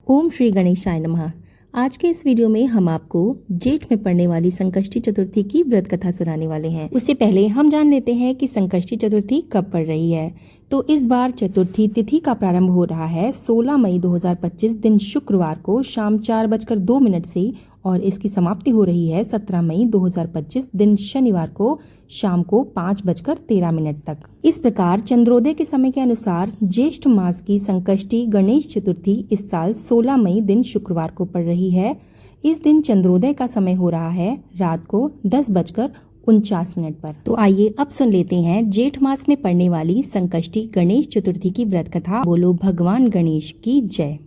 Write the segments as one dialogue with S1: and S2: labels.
S1: ओम श्री गणेशाय नमः। आज के इस वीडियो में हम आपको जेठ में पड़ने वाली संकष्टी चतुर्थी की व्रत कथा सुनाने वाले हैं। उससे पहले हम जान लेते हैं कि संकष्टी चतुर्थी कब पड़ रही है। तो इस बार चतुर्थी तिथि का प्रारंभ हो रहा है 16 मई 2025 दिन शुक्रवार को शाम 4:02 से और इसकी समाप्ति हो रही है 17 मई 2025 दिन शनिवार को शाम को 5:13 तक। इस प्रकार चंद्रोदय के समय के अनुसार ज्येष्ठ मास की संकष्टी गणेश चतुर्थी इस साल 16 मई दिन शुक्रवार को पड़ रही है। इस दिन चंद्रोदय का समय हो रहा है रात को 10:49 पर। तो आइए अब सुन लेते हैं जेठ मास में पड़ने वाली संकष्टी गणेश चतुर्थी की व्रत कथा। बोलो भगवान गणेश की जय।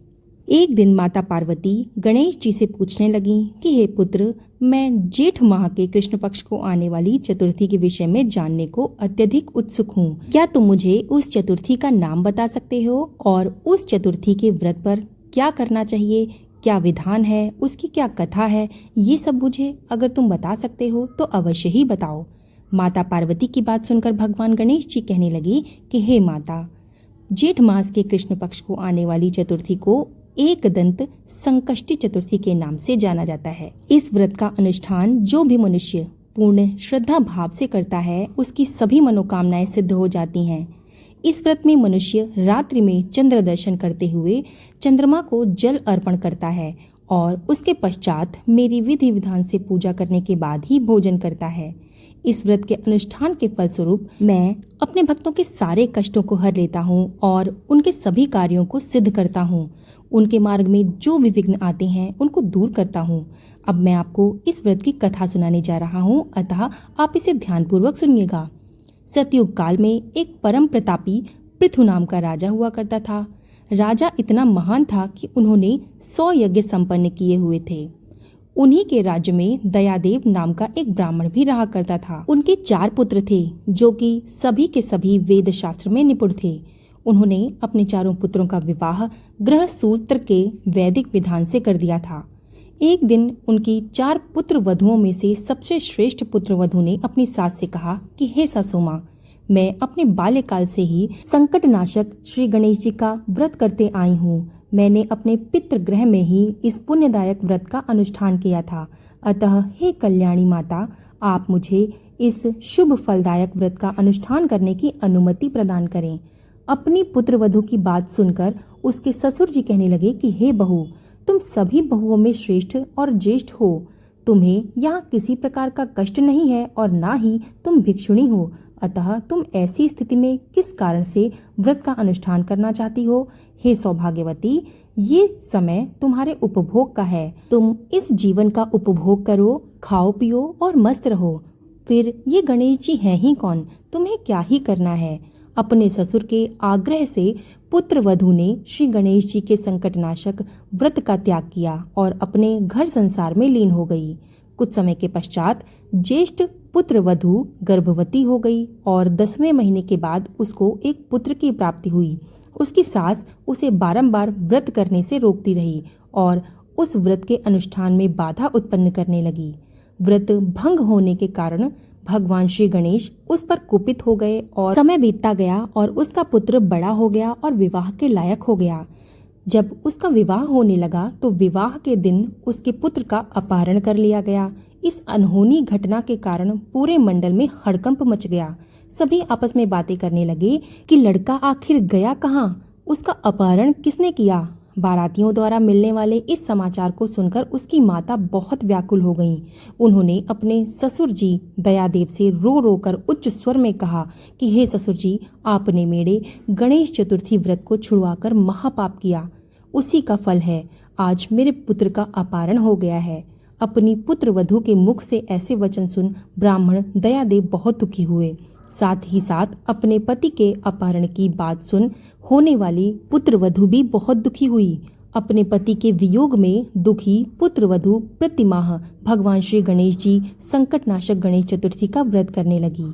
S1: एक दिन माता पार्वती गणेश जी से पूछने लगी कि हे पुत्र, मैं जेठ माह के कृष्ण पक्ष को आने वाली चतुर्थी के विषय में जानने को अत्यधिक उत्सुक हूँ। क्या तुम मुझे उस चतुर्थी का नाम बता सकते हो और उस चतुर्थी के व्रत पर क्या करना चाहिए, क्या विधान है, उसकी क्या कथा है, ये सब मुझे अगर तुम बता सकते हो तो अवश्य ही बताओ। माता पार्वती की बात सुनकर भगवान गणेश जी कहने लगी कि हे माता, जेठ मास के कृष्ण पक्ष को आने वाली चतुर्थी को एक दंत संकष्टी चतुर्थी के नाम से जाना जाता है। इस व्रत का अनुष्ठान जो भी मनुष्य पूर्ण श्रद्धा भाव से करता है उसकी सभी मनोकामनाएं सिद्ध हो जाती हैं। इस व्रत में मनुष्य रात्रि में चंद्र दर्शन करते हुए चंद्रमा को जल अर्पण करता है और उसके पश्चात मेरी विधि विधान से पूजा करने के बाद ही भोजन करता है। इस व्रत के अनुष्ठान के फलस्वरूप मैं अपने भक्तों के सारे कष्टों को हर लेता हूँ और उनके सभी कार्यों को सिद्ध करता हूँ। उनके मार्ग में जो भी विघ्न आते हैं उनको दूर करता हूँ। अब मैं आपको इस व्रत की कथा सुनाने जा रहा हूँ, अतः आप इसे ध्यानपूर्वक सुनिएगा। सतयुग काल में एक परम प्रतापी पृथु नाम का राजा हुआ करता था। राजा इतना महान था कि उन्होंने 100 यज्ञ संपन्न किए हुए थे। उन्हीं के राज्य में दयादेव नाम का एक ब्राह्मण भी रहा करता था। उनके 4 पुत्र थे जो कि सभी के सभी वेद शास्त्र में निपुण थे। उन्होंने अपने चारों पुत्रों का विवाह गृह सूत्र के वैदिक विधान से कर दिया था। एक दिन उनकी 4 पुत्र वधुओं में से सबसे श्रेष्ठ पुत्र वधु ने अपनी सास से कहा कि हे सासू माँ, मैं अपने बाल्यकाल से ही संकट नाशक श्री गणेश जी का व्रत करते आई हूँ। मैंने अपने पितृ गृह में ही इस पुण्यदायक व्रत का अनुष्ठान किया था। अतः हे कल्याणी माता, आप मुझे इस शुभ फलदायक व्रत का अनुष्ठान करने की अनुमति प्रदान करें। अपनी पुत्र वधु की बात सुनकर उसके ससुर जी कहने लगे कि हे बहू, तुम सभी बहुओं में श्रेष्ठ और ज्येष्ठ हो। तुम्हें यहाँ किसी प्रकार का कष्ट नहीं है और ना ही तुम भिक्षुणी हो। अतः तुम ऐसी स्थिति में किस कारण से व्रत का अनुष्ठान करना चाहती हो? हे सौभाग्यवती, ये समय तुम्हारे उपभोग का है। तुम इस जीवन का उपभोग करो, खाओ पियो और मस्त रहो। फिर ये गणेश जी हैं ही कौन? तुम्हें क्या ही करना है? अपने ससुर के आग्रह से पुत्र वधु ने श्री गणेश जी के संकटनाशक व्रत का त्याग किया और अपने घर संसार में लीन हो गई। कुछ समय के पश्चात ज्येष्ठ पुत्र वधु गर्भवती हो गई और 10वें महीने के बाद उसको एक पुत्र की प्राप्ति हुई। उसकी सास उसे बारंबार व्रत करने से रोकती रही और उस व्रत के अनुष्ठान में बाधा उत्पन्न करने लगी। व्रत भंग होने के कारण भगवान श्री गणेश उस पर कुपित हो गए और समय बीतता गया और उसका पुत्र बड़ा हो गया और विवाह के लायक हो गया। जब उसका विवाह होने लगा तो विवाह के दिन उसके पुत्र का अपहरण कर लिया गया। इस अनहोनी घटना के कारण पूरे मंडल में हड़कंप मच गया। सभी आपस में बातें करने लगे कि लड़का आखिर गया कहाँ, उसका अपहरण किसने किया। बारातियों द्वारा मिलने वाले इस समाचार को सुनकर उसकी माता बहुत व्याकुल हो गईं। उन्होंने अपने ससुर जी दयादेव से रो रो कर उच्च स्वर में कहा कि हे ससुर जी, आपने मेरे गणेश चतुर्थी व्रत को छुड़वाकर महापाप किया। उसी का फल है आज मेरे पुत्र का अपहरण हो गया है। अपनी पुत्र वधु के मुख से ऐसे वचन सुन ब्राह्मण दयादेव बहुत दुखी हुए। साथ ही साथ अपने पति के अपहरण की बात सुन होने वाली पुत्र वधु भी बहुत दुखी हुई। अपने पति के वियोग में दुखी पुत्र वधु प्रतिमाह भगवान श्री गणेश जी संकटनाशक गणेश चतुर्थी का व्रत करने लगी।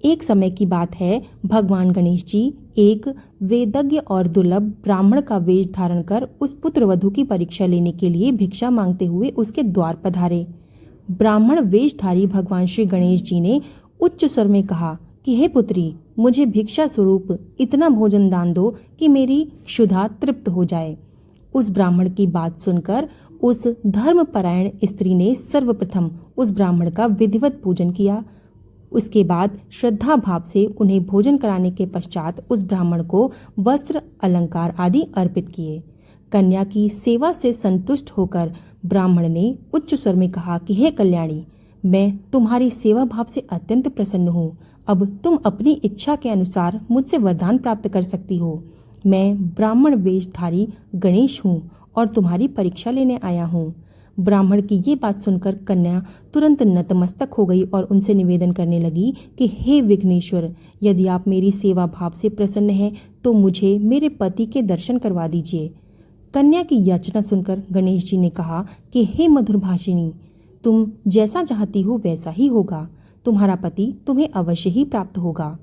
S1: एक समय की बात है, भगवान गणेश जी एक वेदज्ञ और दुर्लभ ब्राह्मण का वेश धारण कर उस पुत्र वधु की परीक्षा लेने के लिए भिक्षा मांगते हुए उसके द्वार पधारे। ब्राह्मण वेशधारी भगवान श्री गणेश जी ने उच्च स्वर में कहा कि हे पुत्री, मुझे भिक्षा स्वरूप इतना भोजन दान दो कि मेरी क्षुधा तृप्त हो जाए। उस ब्राह्मण की बात सुनकर उस धर्मपरायण स्त्री ने सर्वप्रथम उस ब्राह्मण का विधिवत पूजन किया। उसके बाद श्रद्धा भाव से उन्हें भोजन कराने के पश्चात उस ब्राह्मण को वस्त्र अलंकार आदि अर्पित किए। कन्या की सेवा से संतुष्ट होकर ब्राह्मण ने उच्च स्वर में कहा कि हे कल्याणी, मैं तुम्हारी सेवा भाव से अत्यंत प्रसन्न हूँ। अब तुम अपनी इच्छा के अनुसार मुझसे वरदान प्राप्त कर सकती हो। मैं ब्राह्मण वेशधारी गणेश हूँ और तुम्हारी परीक्षा लेने आया हूँ। ब्राह्मण की ये बात सुनकर कन्या तुरंत नतमस्तक हो गई और उनसे निवेदन करने लगी कि हे विघ्नेश्वर, यदि आप मेरी सेवा भाव से प्रसन्न हैं तो मुझे मेरे पति के दर्शन करवा दीजिए। कन्या की याचना सुनकर गणेश जी ने कहा कि हे मधुरभाषिणी, तुम जैसा चाहती हो वैसा ही होगा। तुम्हारा पति तुम्हें अवश्य ही प्राप्त होगा।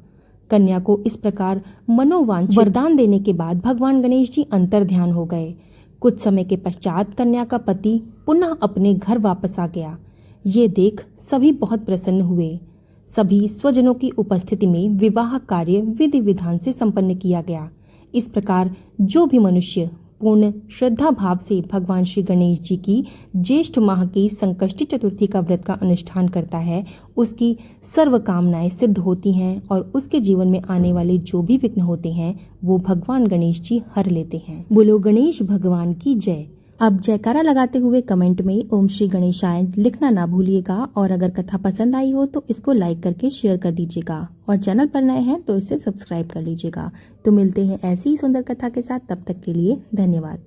S1: कन्या को इस प्रकार मनोवांछित वरदान देने के बाद भगवान गणेश जी अंतर्ध्यान हो गए। कुछ समय के पश्चात कन्या का पति पुनः अपने घर वापस आ गया। ये देख सभी बहुत प्रसन्न हुए। सभी स्वजनों की उपस्थिति में विवाह कार्य विधि विधान से संपन्न किया गया। इस प्रकार जो भी मनुष्य पूर्ण श्रद्धा भाव से भगवान श्री गणेश जी की ज्येष्ठ माह की संकष्टी चतुर्थी का व्रत का अनुष्ठान करता है, उसकी सर्व कामनाएं सिद्ध होती हैं और उसके जीवन में आने वाले जो भी विघ्न होते हैं वो भगवान गणेश जी हर लेते हैं। बोलो गणेश भगवान की जय। अब जयकारा लगाते हुए कमेंट में ओम श्री गणेशाय लिखना ना भूलिएगा और अगर कथा पसंद आई हो तो इसको लाइक करके शेयर कर दीजिएगा और चैनल पर नए हैं तो इसे सब्सक्राइब कर लीजिएगा। तो मिलते हैं ऐसी ही सुंदर कथा के साथ, तब तक के लिए धन्यवाद।